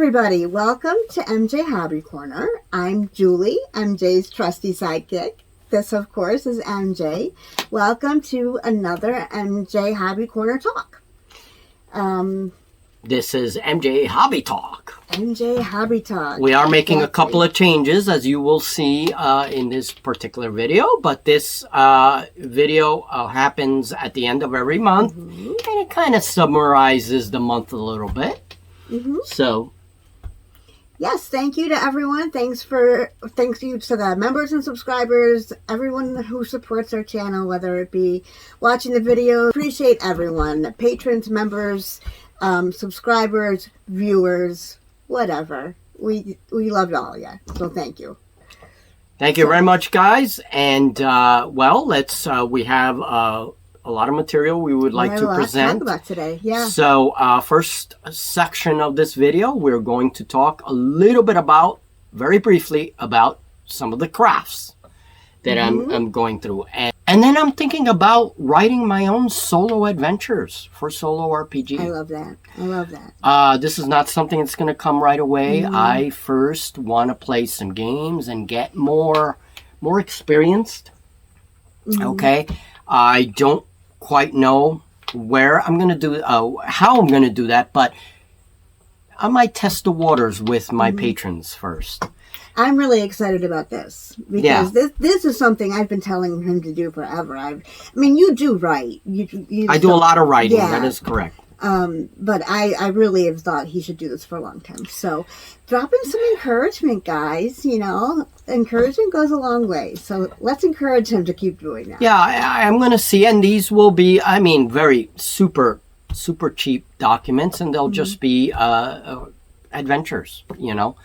everybody, welcome to MJ Hobby Corner. I'm Julie, MJ's trusty sidekick. This, of course, is MJ. Welcome to another MJ Hobby Corner talk. This is MJ Hobby Talk. MJ Hobby Talk. We are making a couple of changes, as you will see in this particular video. But this video happens at the end of every month, and it kind of summarizes the month a little bit. So, yes, thank you to everyone. Thanks you to the members and subscribers, everyone who supports our channel, whether it be watching the video. Appreciate everyone, patrons, members, subscribers, viewers, whatever. We love all of you, so thank you. Thank you very much, guys. And well, we have a lot of material we would like to present. Talk about today, yeah. So, first section of this video, we're going to talk a little bit very briefly about some of the crafts that I'm going through. And then I'm thinking about writing my own solo adventures for solo RPG. I love that. This is not something that's going to come right away. I first want to play some games and get more experienced. Okay? I don't quite know where I'm going to do, how I'm going to do that, but I might test the waters with my patrons first. I'm really excited about this because this is something I've been telling him to do forever. I mean, you do write. I do a lot of writing. Yeah. That is correct. But I really have thought he should do this for a long time. So drop in some encouragement, guys. You know, encouragement goes a long way. So let's encourage him to keep doing that. Yeah, I'm going to see. And these will be, very super cheap documents. And they'll just be adventures, you know.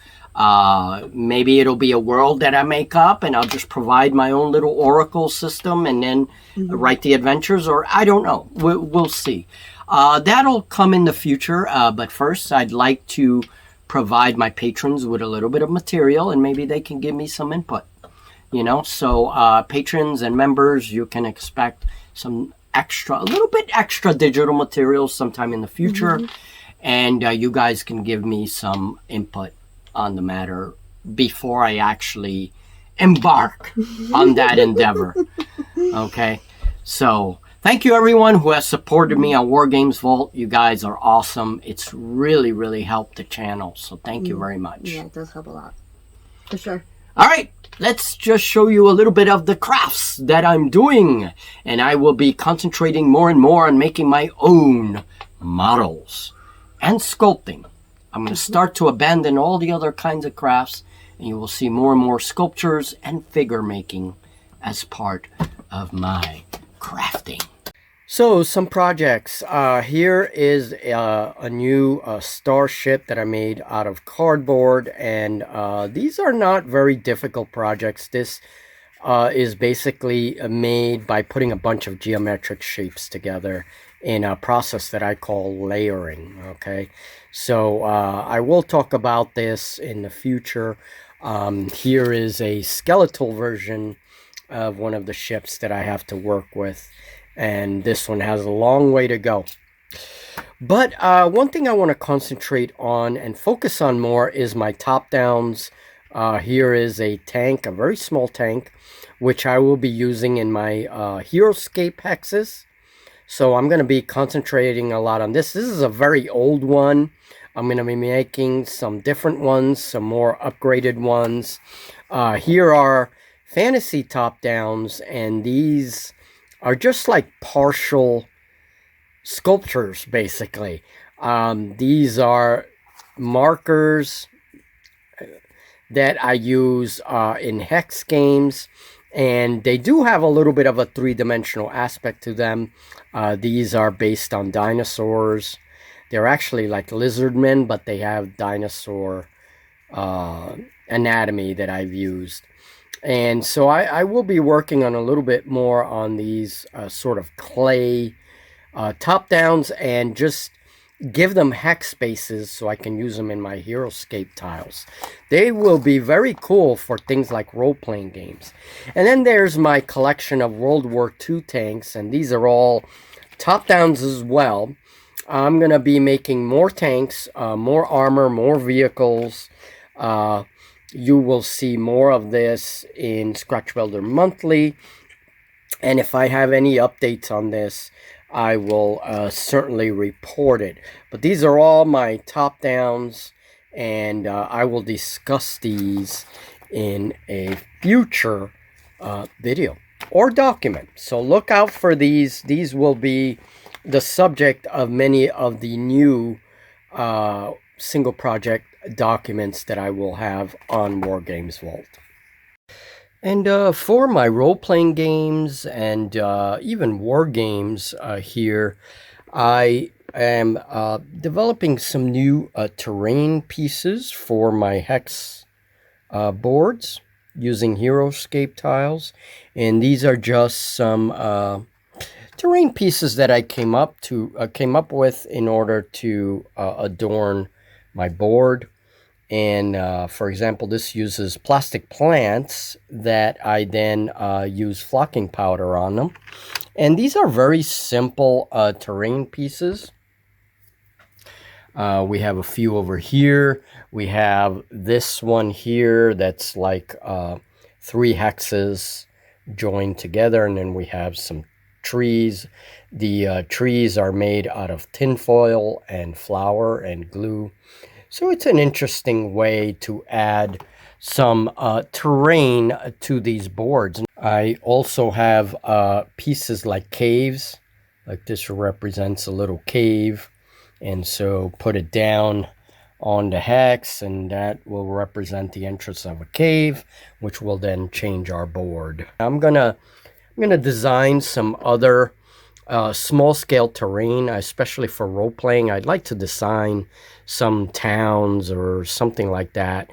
Maybe it'll be a world that I make up and I'll just provide my own little oracle system and then write the adventures, or I don't know. We'll see. That'll come in the future. But first I'd like to provide my patrons with a little bit of material and maybe they can give me some input, you know. So, patrons and members, you can expect a little bit extra digital materials sometime in the future. And, you guys can give me some input on the matter before I actually embark on that endeavor. Okay. So thank you everyone who has supported me on War Games Vault. You guys are awesome. It's really, really helped the channel. So thank you very much. Yeah, it does help a lot. For sure. All right. Let's just show you a little bit of the crafts that I'm doing. And I will be concentrating more and more on making my own models and sculpting. I'm going to start to abandon all the other kinds of crafts, and you will see more and more sculptures and figure making as part of my crafting. So, some projects. Here is a new starship that I made out of cardboard, and these are not very difficult projects. This is basically made by putting a bunch of geometric shapes together in a process that I call layering. Okay, so I will talk about this in the future. Here is a skeletal version of one of the ships that I have to work with, and this one has a long way to go. But one thing I want to concentrate on and focus on more is my top downs. Here is a tank, a very small tank, which I will be using in my Heroscape hexes. So I'm going to be concentrating a lot on this. This is a very old one. I'm going to be making some different ones, some more upgraded ones. Here are fantasy top downs, and these are just like partial sculptures, basically. These are markers that I use in hex games. And they do have a little bit of a three-dimensional aspect to them. These are based on dinosaurs. They're actually like lizard men, but they have dinosaur anatomy that I've used. And so I will be working on a little bit more on these sort of clay top-downs and just give them hex spaces so I can use them in my Heroscape tiles. They will be very cool for things like role-playing games. And then there's my collection of World War II tanks, and these are all top-downs as well. I'm going to be making more tanks, more armor, more vehicles. You will see more of this in Scratch Builder Monthly. And if I have any updates on this, I will certainly report it. But these are all my top downs, and I will discuss these in a future video or document. So look out for these. These will be the subject of many of the new single project documents that I will have on Wargames Vault. And for my role-playing games and even war games here, I am developing some new terrain pieces for my hex boards using HeroScape tiles. And these are just some terrain pieces that I came up with in order to adorn my board. And for example, this uses plastic plants that I then use flocking powder on them. And these are very simple terrain pieces. We have a few over here. We have this one here that's like 3 hexes joined together, and then we have some trees. The trees are made out of tinfoil and flour and glue. So it's an interesting way to add some terrain to these boards. I also have pieces like caves, like this represents a little cave. And so put it down on the hex, and that will represent the entrance of a cave, which will then change our board. I'm gonna design some other small-scale terrain, especially for role-playing. I'd like to design some towns or something like that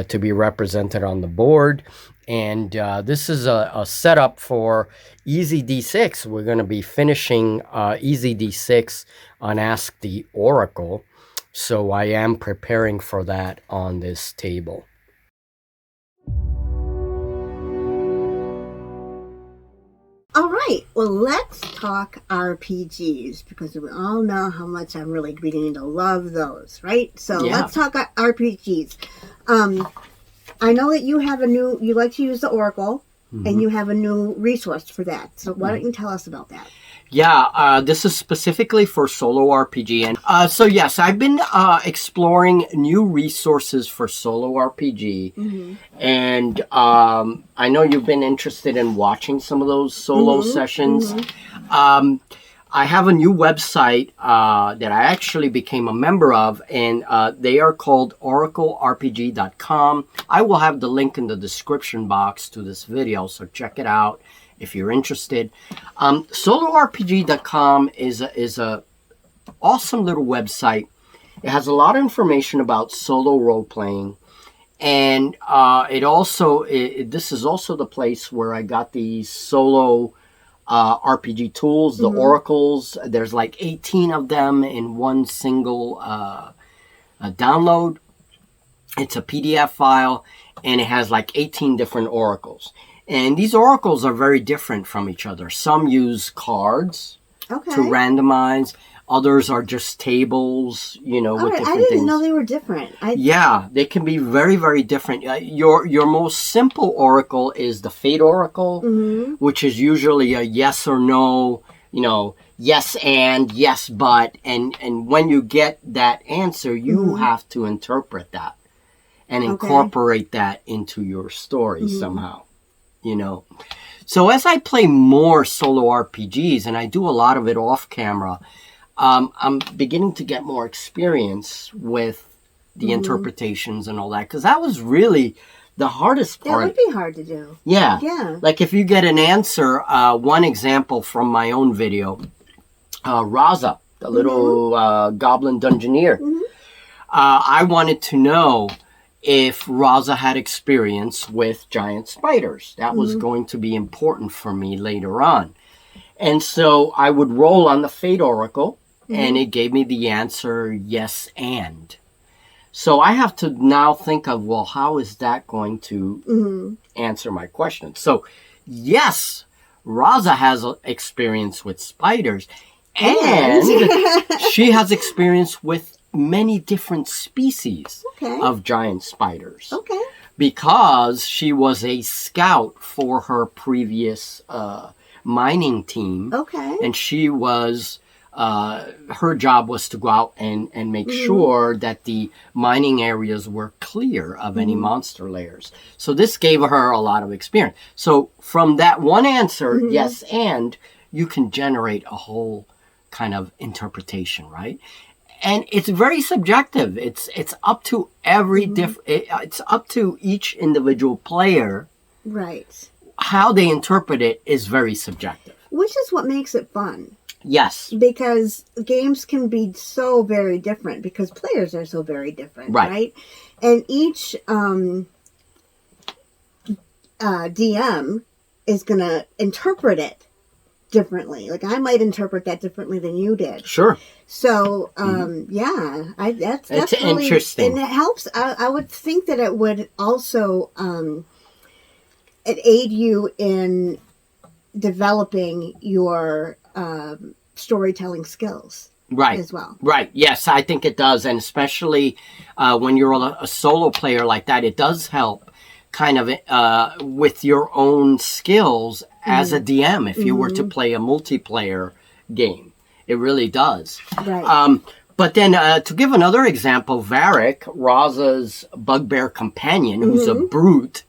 to be represented on the board. And this is a setup for Easy D6. We're going to be finishing Easy D6 on Ask the Oracle. So I am preparing for that on this table. All right, well, let's talk RPGs, because we all know how much I'm really beginning to love those, right? So Yeah. Let's talk RPGs. I know that you like to use the Oracle, and you have a new resource for that. So why don't you tell us about that? Yeah, this is specifically for solo RPG. And so yes, I've been exploring new resources for solo RPG. And I know you've been interested in watching some of those solo sessions. I have a new website that I actually became a member of, and they are called oraclerpg.com. I will have the link in the description box to this video, so check it out if you're interested. Solorpg.com is a awesome little website. It has a lot of information about solo role playing, and this is also the place where I got these solo RPG tools, the oracles. There's like 18 of them in one single download. It's a PDF file, and it has like 18 different oracles. And these oracles are very different from each other. Some use cards to randomize. Others are just tables, with different things. I didn't know they were different. Yeah, they can be very, very different. Your most simple oracle is the Fate Oracle, which is usually a yes or no, yes and, yes but. And when you get that answer, you have to interpret that and incorporate that into your story somehow. So as I play more solo RPGs, and I do a lot of it off camera, I'm beginning to get more experience with the interpretations and all that, because that was really the hardest part. That would be hard to do. Yeah. Yeah. Like if you get an answer, one example from my own video, Raza, the little goblin dungeoneer, I wanted to know if Raza had experience with giant spiders. That was going to be important for me later on. And so I would roll on the Fate Oracle, and it gave me the answer yes and. So I have to now think of, well, how is that going to answer my question? So yes, Raza has experience with spiders, And she has experience with many different species Okay. of giant spiders. Okay. Because she was a scout for her previous mining team. Okay. And she was, her job was to go out and make sure that the mining areas were clear of any monster layers. So this gave her a lot of experience. So from that one answer, yes, and you can generate a whole kind of interpretation, right? And it's very subjective. It's up to every it's up to each individual player. Right. How they interpret it is very subjective. Which is what makes it fun. Yes. Because games can be so very different because players are so very different, right? And each DM is going to interpret it differently. Like I might interpret that differently than you did. Sure. So, that's It's really interesting. and it helps. I would think that it would also it aid you in developing your storytelling skills, Right. as well. Right. Yes, I think it does, and especially when you're a solo player like that, it does help kind of with your own skills as a DM if you were to play a multiplayer game. It really does. Right. But then to give another example, Varric, Raza's bugbear companion, who's a brute,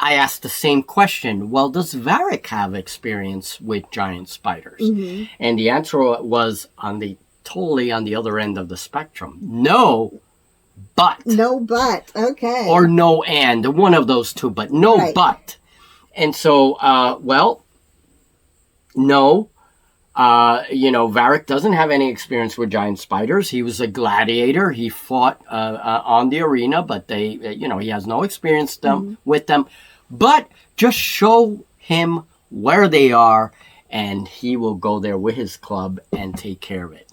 I asked the same question. Well, does Varric have experience with giant spiders? And the answer was totally on the other end of the spectrum. No, but. No, but. Okay. Or no and. One of those two, but no Right. but. And so, no. Varric doesn't have any experience with giant spiders. He was a gladiator. He fought on the arena, but he has no experience with them. But just show him where they are, and he will go there with his club and take care of it.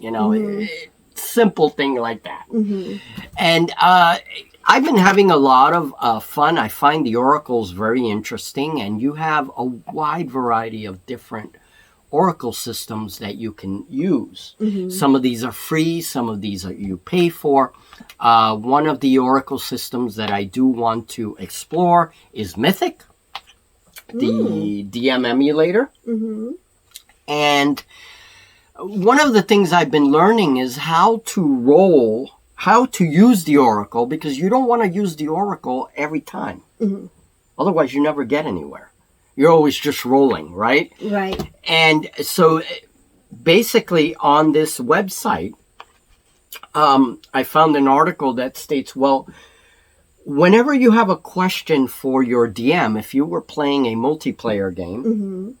Simple thing like that. And I've been having a lot of fun. I find the oracles very interesting, and you have a wide variety of different oracle systems that you can use. Some of these are free, some of these you pay for. One of the oracle systems that I do want to explore is Mythic, the DM emulator. And one of the things I've been learning is how to use the oracle, because you don't want to use the oracle every time. Otherwise, you never get anywhere. You're always just rolling, right? Right. And so basically on this website, I found an article that states, well, whenever you have a question for your DM, if you were playing a multiplayer game,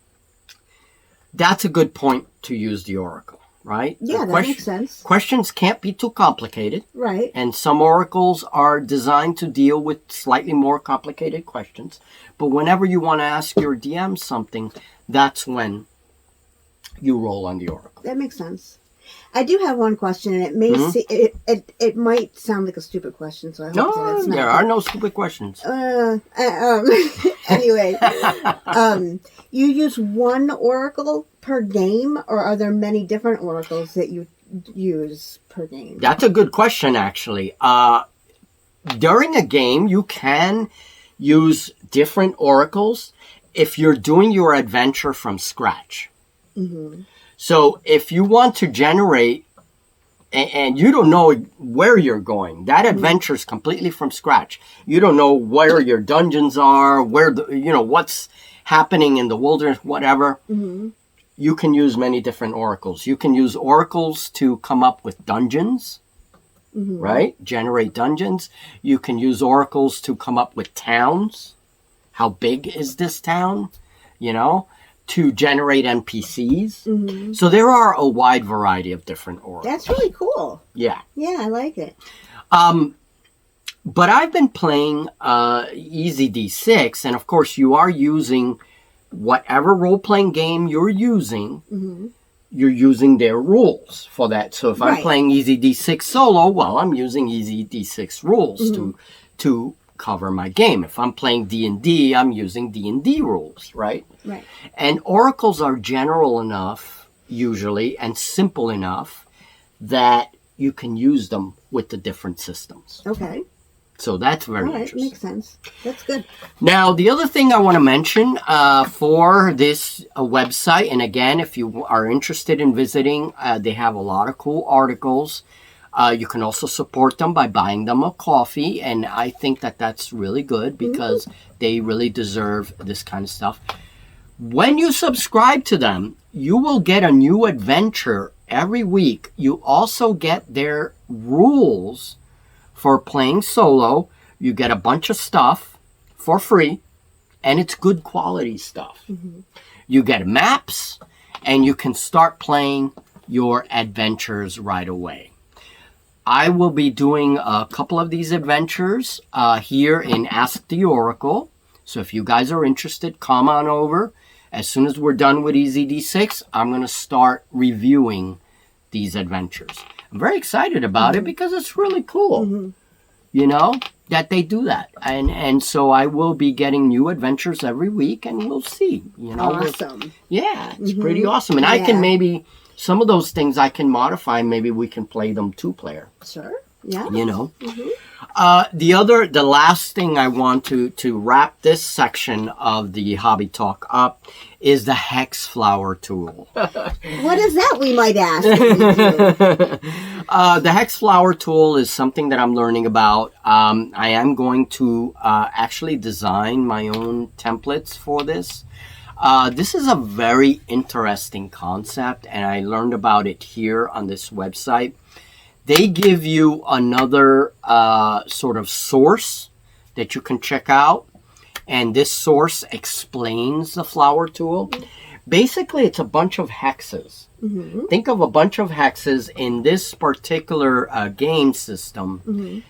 that's a good point to use the oracle, right? Yeah, that makes sense. Questions can't be too complicated. Right. And some oracles are designed to deal with slightly more complicated questions. But whenever you want to ask your DM something, that's when you roll on the oracle. That makes sense. I do have one question, and it may it might sound like a stupid question, so I hope that it's not. There are no stupid questions. Anyway, you use one oracle per game, or are there many different oracles that you use per game? That's a good question, actually. During a game, you can use different oracles if you're doing your adventure from scratch. So if you want to generate, and you don't know where you're going, that adventure is completely from scratch. You don't know where your dungeons are, what's happening in the wilderness, whatever. You can use many different oracles. You can use oracles to come up with dungeons, right? Generate dungeons. You can use oracles to come up with towns. How big is this town? To generate NPCs. So there are a wide variety of different oracles. That's really cool. Yeah. Yeah, I like it. But I've been playing Easy D6, and of course you are using whatever role-playing game you're using. You're using their rules for that. So if I'm playing Easy D6 solo, well, I'm using Easy D6 rules to cover my game. If I'm playing D&D, I'm using D&D rules, right? Right. And oracles are general enough usually and simple enough that you can use them with the different systems. Okay. So that's very All right. interesting. Makes sense. That's good. Now, the other thing I want to mention for this website, and again, if you are interested in visiting, they have a lot of cool articles. You can also support them by buying them a coffee, and I think that that's really good because they really deserve this kind of stuff. When you subscribe to them, you will get a new adventure every week. You also get their rules for playing solo. You get a bunch of stuff for free, and it's good quality stuff. You get maps, and you can start playing your adventures right away. I will be doing a couple of these adventures here in Ask the Oracle. So if you guys are interested, come on over. As soon as we're done with EZD6, I'm going to start reviewing these adventures. I'm very excited about it because it's really cool, you know, that they do that. And so I will be getting new adventures every week, and we'll see, you know. Awesome. Yeah, it's pretty awesome. And I can maybe, some of those things I can modify. Maybe we can play them 2-player. Sure. Yeah. You know. The last thing I want to wrap this section of the hobby talk up is the hex flower tool. What is that, we might ask? The hex flower tool is something that I'm learning about. I am going to actually design my own templates for this. This is a very interesting concept, and I learned about it here on this website. They give you another sort of source that you can check out, and this source explains the flower tool. Basically, it's a bunch of hexes. Think of a bunch of hexes in this particular game system.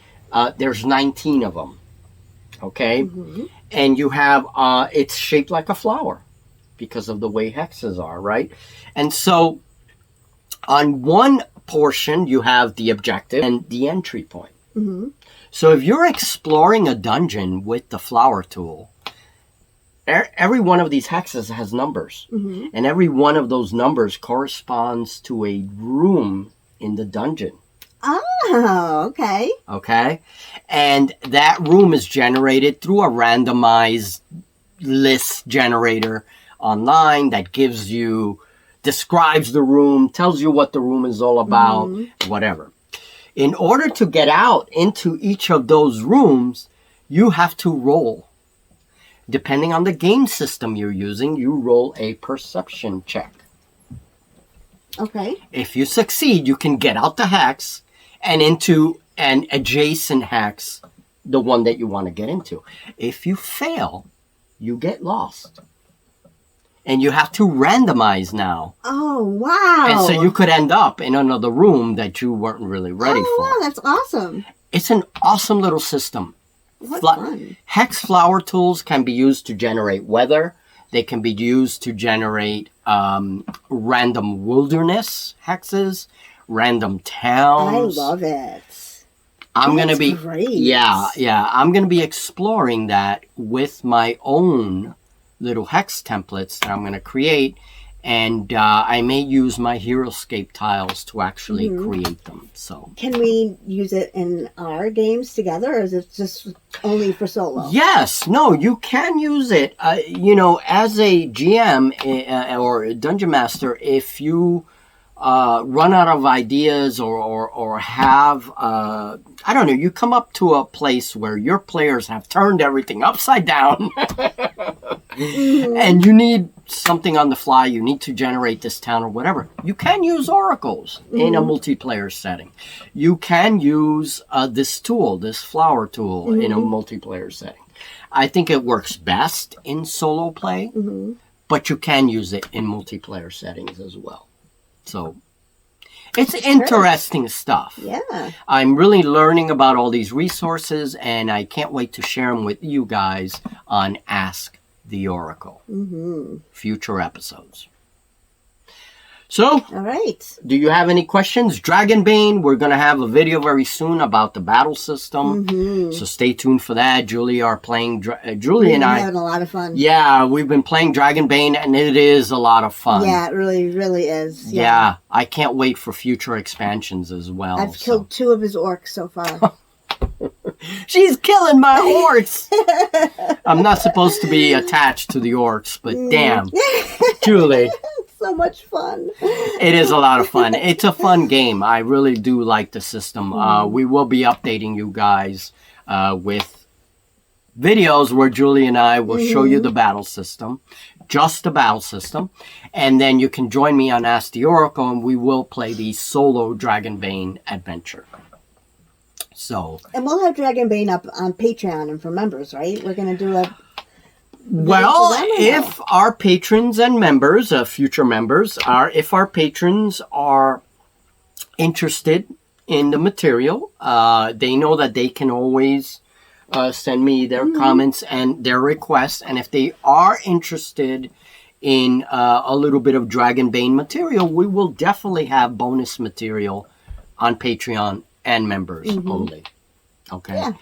There's 19 of them, okay? And you have, it's shaped like a flower because of the way hexes are, right? And so on one portion, you have the objective and the entry point. So if you're exploring a dungeon with the flower tool, every one of these hexes has numbers. And every one of those numbers corresponds to a room in the dungeon. Oh, okay. Okay? And that room is generated through a randomized list generator online that gives you, describes the room, tells you what the room is all about, whatever. In order to get out into each of those rooms, you have to roll. Depending on the game system you're using, you roll a perception check. Okay. If you succeed, you can get out the hex and into an adjacent hex, the one that you want to get into. If you fail, you get lost. And you have to randomize now. Oh, wow. And so you could end up in another room that you weren't really ready for. Wow, that's awesome. It's an awesome little system. What fun. Hex flower tools can be used to generate weather. They can be used to generate random wilderness hexes, random towns. I love it. I'm going to be, great. yeah, I'm going to be exploring that with my own little hex templates that I'm going to create, and I may use my HeroScape tiles to actually create them. So, can we use it in our games together, or is it just only for solo? yes, no, you can use it. You know, as a GM or a Dungeon Master, if you run out of ideas or have, I don't know, you come up to a place where your players have turned everything upside down and you need something on the fly, you need to generate this town or whatever, you can use oracles in a multiplayer setting. You can use this tool, this flower tool, in a multiplayer setting. I think it works best in solo play, but you can use it in multiplayer settings as well. So it's interesting stuff. Yeah. I'm really learning about all these resources, and I can't wait to share them with you guys on Ask the Oracle. Future episodes. So, All right. do you have any questions? Dragonbane, we're going to have a video very soon about the battle system. Mm-hmm. So stay tuned for that. Julie are playing, We've Julie and been I. having a lot of fun. Yeah, we've been playing Dragonbane and it is a lot of fun. Yeah, it really, really is. Yeah, I can't wait for future expansions as well. I've killed 2 of his orcs so far. She's killing my orcs. I'm not supposed to be attached to the orcs, but damn, Julie. So much fun. It is a lot of fun. It's a fun game. I really do like the system. We will be updating you guys with videos where Julie and I will show you the battle system, just the battle system, and then you can join me on Ask the Oracle, and we will play the solo Dragonbane adventure. So, And we'll have Dragonbane up on Patreon and for members, right? We're going to do a... well, for them or if our patrons and members, future members, if our patrons are interested in the material, they know that they can always send me their comments and their requests. And if they are interested in a little bit of Dragonbane material, we will definitely have bonus material on Patreon and members only. Okay. Yeah.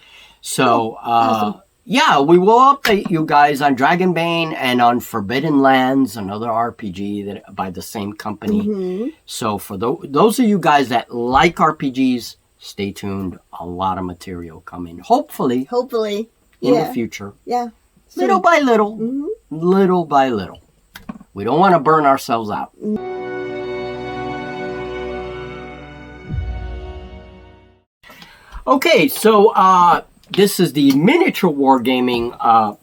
So, Awesome. yeah, we will update you guys on Dragonbane and on Forbidden Lands, another RPG that by the same company. So for those of you guys that like RPGs, stay tuned. A lot of material coming. Hopefully Hopefully. in Yeah. the future. Yeah. Little by little. Little by little. We don't want to burn ourselves out. Okay, so this is the miniature wargaming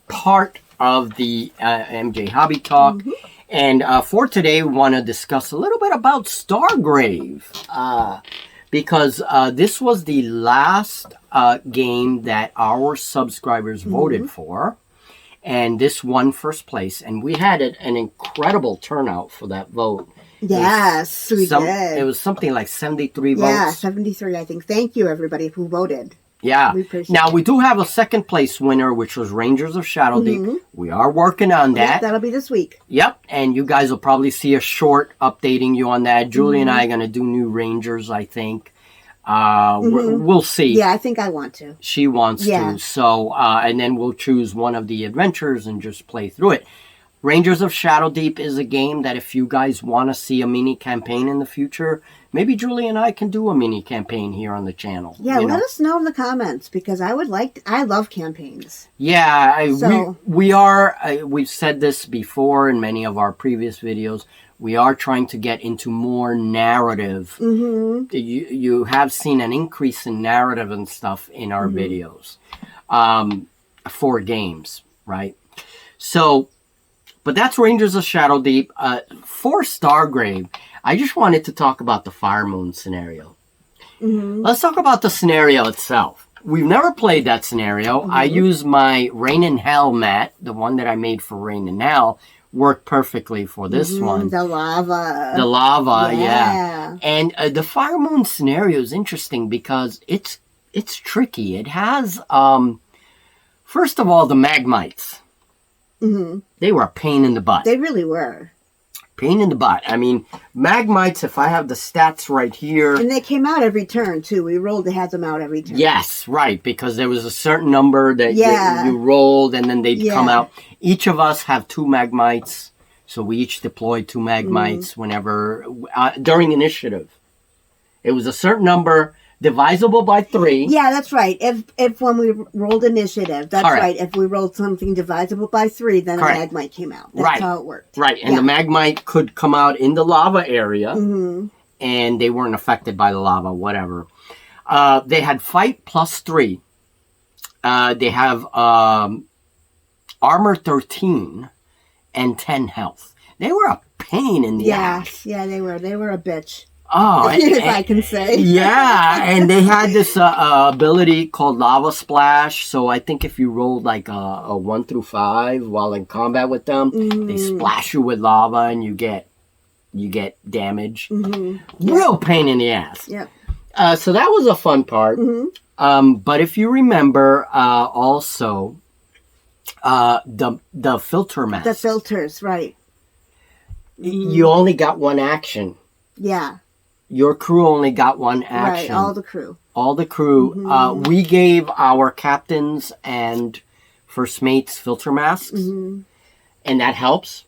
part of the MJ Hobby Talk. And for today, we want to discuss a little bit about Stargrave. Because this was the last game that our subscribers voted for. And this won first place. And we had an incredible turnout for that vote. Yes, we did. It was something like 73 votes. Yeah, 73, I think. Thank you, everybody who voted. Yeah. We appreciate Now, it. we do have a second place winner, which was Rangers of Shadow Deep. We are working on Yeah, that. that'll be this week. Yep. And you guys will probably see a short updating you on that. Julie and I are going to do new Rangers, I think. We'll see. Yeah, I think I want to. She wants Yeah. to. So, and then we'll choose one of the adventures and just play through it. Rangers of Shadow Deep is a game that if you guys want to see a mini campaign in the future, maybe Julie and I can do a mini campaign here on the channel. Yeah, you let know? us know in the comments because I love campaigns. Yeah, So- we've said this before in many of our previous videos. We are trying to get into more narrative. You have seen an increase in narrative and stuff in our videos for games, right? So, but that's Rangers of Shadow Deep. For Stargrave, I just wanted to talk about the Fire Moon scenario. Let's talk about the scenario itself. We've never played that scenario. I used my Rain in Hell mat, the one that I made for Rain in Hell, worked perfectly for this one. The lava. The lava, yeah. Yeah. And the Fire Moon scenario is interesting because it's tricky. It has, first of all, the Magmites. They were a pain in the butt. They really were. Pain in the butt. I mean, Magmites, if I have the stats right here. And they came out every turn, too. We had them out every turn. Yes, right, because there was a certain number that Yeah. you rolled and then they'd come Yeah. out. Each of us have 2 Magmites, so we each deployed 2 Magmites whenever, during initiative. It was a certain number, divisible by 3. Yeah, that's right. If when we rolled initiative, that's Correct. right. If we rolled something divisible by 3, then Correct. a Magmite came out. That's Right. how it worked. Right, and the Magmite could come out in the lava area, Mm-hmm. and they weren't affected by the lava, whatever. They had fight plus 3. They have armor 13 and 10 health. They were a pain in the ass. Yeah, they were. They were a bitch. Oh, if I can say. yeah, and they had this ability called Lava Splash. So I think if you rolled like a 1 through 5 while in combat with them, they splash you with lava and you get damage. Real pain in the ass. Yep. So that was a fun part. But if you remember, also the filter mask. The filters, right. you only got one action. Yeah. Your crew only got one action. Right, all the crew. All the crew. We gave our captains and first mates filter masks, and that helps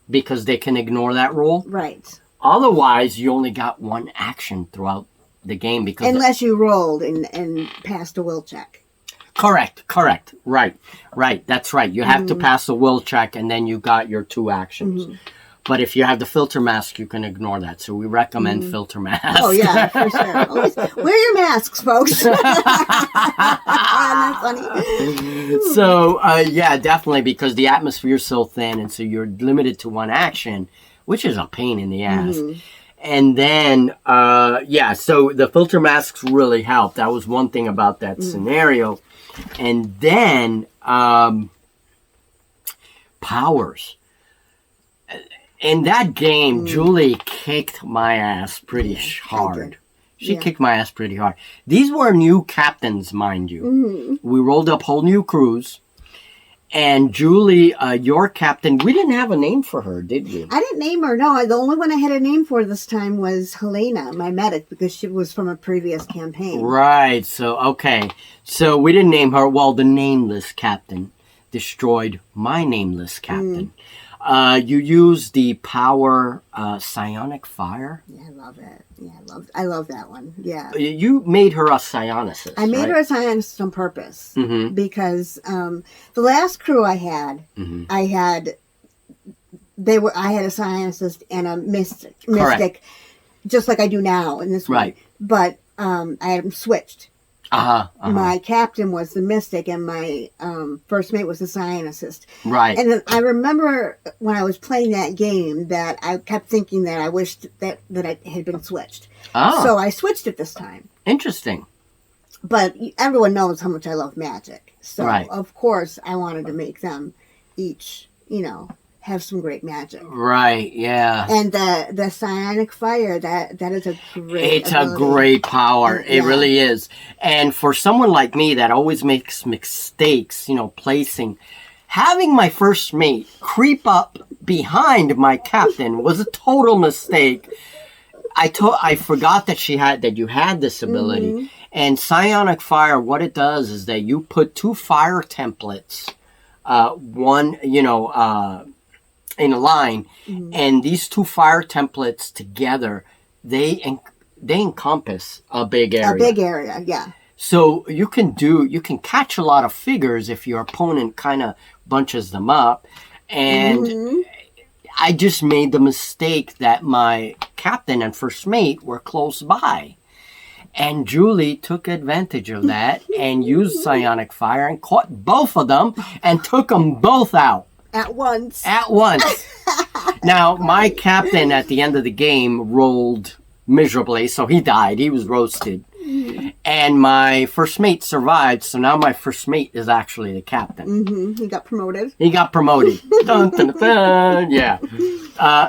because they can ignore that rule. Right. Otherwise, you only got one action throughout the game because unless you rolled and passed a will check. Correct. Right. That's right. You have to pass a will check, and then you got your 2 actions. But if you have the filter mask, you can ignore that. So we recommend filter mask. Oh, yeah, for sure. Always wear your masks, folks. That's funny. So, yeah, definitely, because the atmosphere is so thin, and so you're limited to one action, which is a pain in the ass. And then, so the filter masks really help. That was one thing about that scenario. And then, powers. In that game, Julie kicked my ass pretty hard. She kicked my ass pretty hard. These were new captains, mind you. We rolled up whole new crews. And Julie, your captain, we didn't have a name for her, did we? I didn't name her, no. The only one I had a name for this time was Helena, my medic, because she was from a previous campaign. Right, so, okay. So we didn't name her. Well, the nameless captain destroyed my nameless captain. You use the power psionic fire. Yeah, I love it. Yeah, I love that one. Yeah. You made her a psionicist. I made her a psionicist on purpose because the last crew I had, I had a psionicist and a mystic, just like I do now in this one. Right. But I had them switched. My captain was the mystic, and my first mate was the psionicist. Right. And then I remember when I was playing that game that I kept thinking that I wished that it had been switched. Oh. So I switched it this time. Interesting. But everyone knows how much I love magic. So, Right. of course, I wanted to make them each, have some great magic. Right, yeah. And the psionic fire, that is a great It's ability. a great power. It really is. And for someone like me that always makes mistakes, placing, having my first mate creep up behind my captain was a total mistake. I forgot that you had this ability. And psionic fire, what it does is that you put 2 fire templates, one, in a line, and these 2 fire templates together, they encompass a big area. A big area, yeah. So you can catch a lot of figures if your opponent kind of bunches them up. And I just made the mistake that my captain and first mate were close by. And Julie took advantage of that and used psionic fire and caught both of them and took them both out. At once. Now, my captain at the end of the game rolled miserably, so he died. He was roasted. And my first mate survived, so now my first mate is actually the captain. He got promoted. Dun, dun, dun, yeah.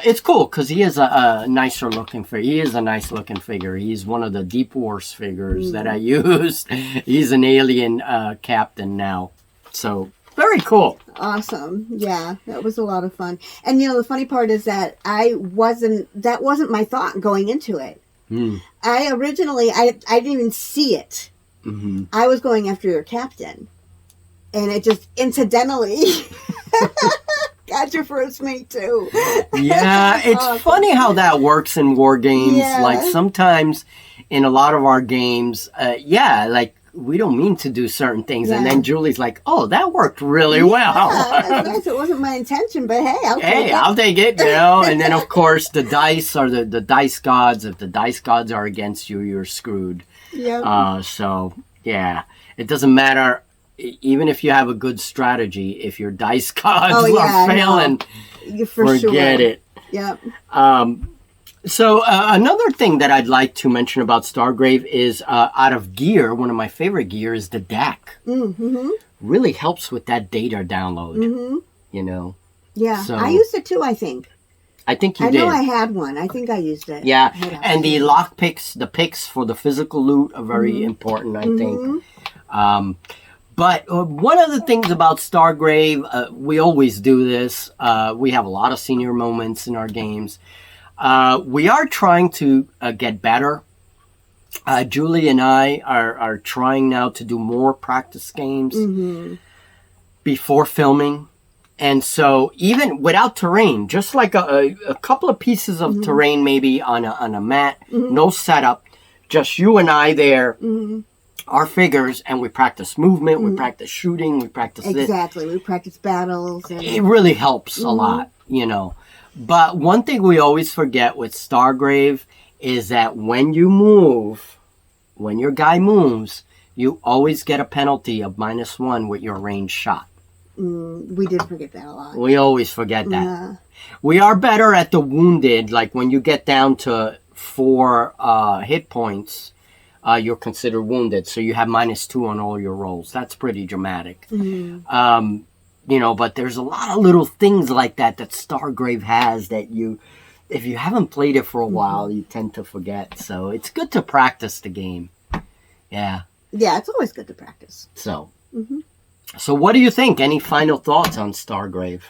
It's cool, because he is a nicer looking figure. He is a nice looking figure. He's one of the Deep Wars figures that I used. He's an alien captain now. So, very cool. Awesome. Yeah, that was a lot of fun. And the funny part is that that wasn't my thought going into it. I originally, I didn't even see it. I was going after your captain. And it just incidentally got your first mate too. Yeah, it's funny how that works in war games. Yeah. Like sometimes in a lot of our games, we don't mean to do certain things. And then Julie's like, oh, that worked really well. That's nice. It wasn't my intention, but hey, I'll take it. And then, of course, the dice are the dice gods. If the dice gods are against you, you're screwed. Yeah. So, yeah. It doesn't matter, even if you have a good strategy, if your dice gods are failing, forget it. Yep. So another thing that I'd like to mention about Stargrave is out of gear, one of my favorite gear is the deck. Really helps with that data download, Yeah, So, I used it too, I think. I think you did. I know I had one. I think I used it. Yeah, and the lock picks, the picks for the physical loot are very important, I think. But one of the things about Stargrave, we always do this. We have a lot of senior moments in our games. We are trying to get better. Julie and I are trying now to do more practice games before filming. And so even without terrain, just like a couple of pieces of terrain maybe on a mat, no setup, just you and I there, our figures, and we practice movement, we practice shooting, we practice Exactly. We practice battles. And... It really helps a lot, you know. But one thing we always forget with Stargrave is that when you move, when your guy moves, you always get a penalty of -1 with your range shot. We did forget that a lot. We always forget that. We are better at the wounded, like when you get down to 4 hit points, you're considered wounded. So you have -2 on all your rolls. That's pretty dramatic. You know, but there's a lot of little things like that Stargrave has that you, if you haven't played it for a while, you tend to forget. So it's good to practice the game. Yeah. Yeah, it's always good to practice. So, so what do you think? Any final thoughts on Stargrave?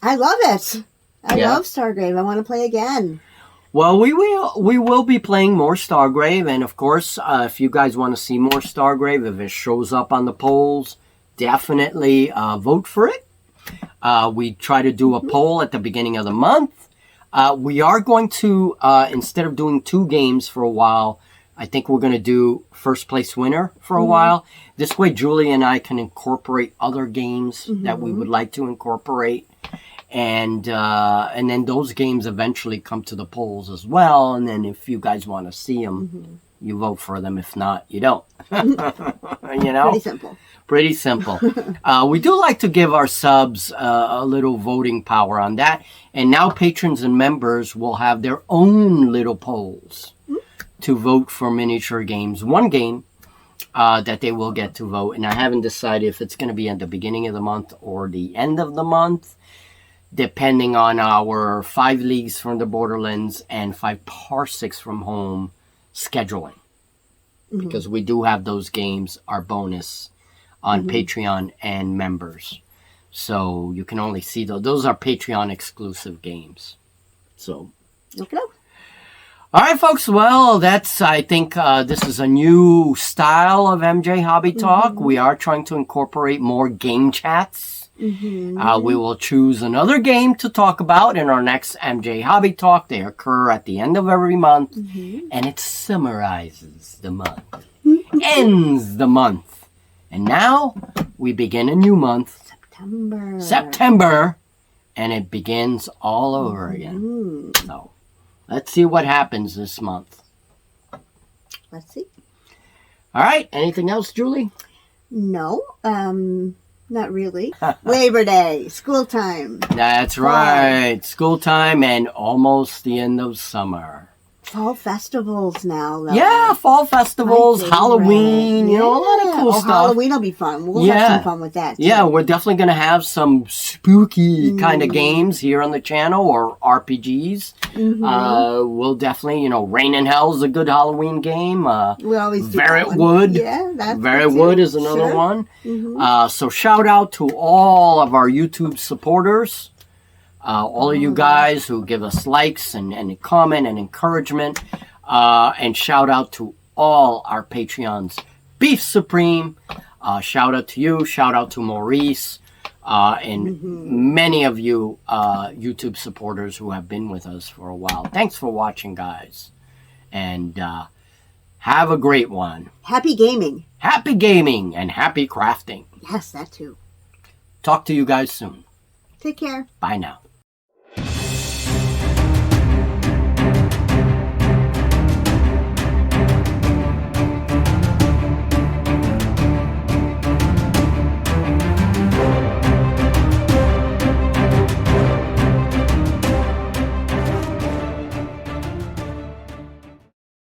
I love it. I love Stargrave. I want to play again. Well, we will be playing more Stargrave, and of course, if you guys want to see more Stargrave, if it shows up on the polls, definitely vote for it. We try to do a poll at the beginning of the month. We are going to, instead of doing 2 games for a while, I think we're going to do first place winner for a while. This way, Julie and I can incorporate other games that we would like to incorporate. And then those games eventually come to the polls as well. And then if you guys want to see them, you vote for them. If not, you don't. You know? Pretty simple. Pretty simple. We do like to give our subs a little voting power on that. And now patrons and members will have their own little polls to vote for miniature games. One game that they will get to vote. And I haven't decided if it's going to be at the beginning of the month or the end of the month, depending on our 5 leagues from the Borderlands and 5 parsecs from home scheduling. Because we do have those games, our bonus, on Patreon and members. So you can only see those. Those are Patreon exclusive games. So. Okay. All right, folks. Well, I think this is a new style of MJ Hobby Talk. We are trying to incorporate more game chats. We will choose another game to talk about in our next MJ Hobby Talk. They occur at the end of every month, and it summarizes the month, ends the month. And now we begin a new month, September, and it begins all over again. So let's see what happens this month. Let's see. All right. Anything else, Julie? No. Not really. Labor Day, school time. That's right. School time and almost the end of summer. Fall festivals now, though. Yeah, fall festivals, Halloween, you know, a lot of cool stuff. Halloween will be fun. We'll have some fun with that, too. Yeah, we're definitely going to have some spooky kind of games here on the channel, or RPGs. We'll definitely, you know, Rain in Hell is a good Halloween game. We always do Verret Wood. Yeah, that's Verret Wood is another one. So shout out to all of our YouTube supporters. All of you guys who give us likes and comment and encouragement. And shout out to all our Patreons. Beef Supreme, shout out to you. Shout out to Maurice. And many of you YouTube supporters who have been with us for a while. Thanks for watching, guys. And have a great one. Happy gaming. Happy gaming and happy crafting. Yes, that too. Talk to you guys soon. Take care. Bye now.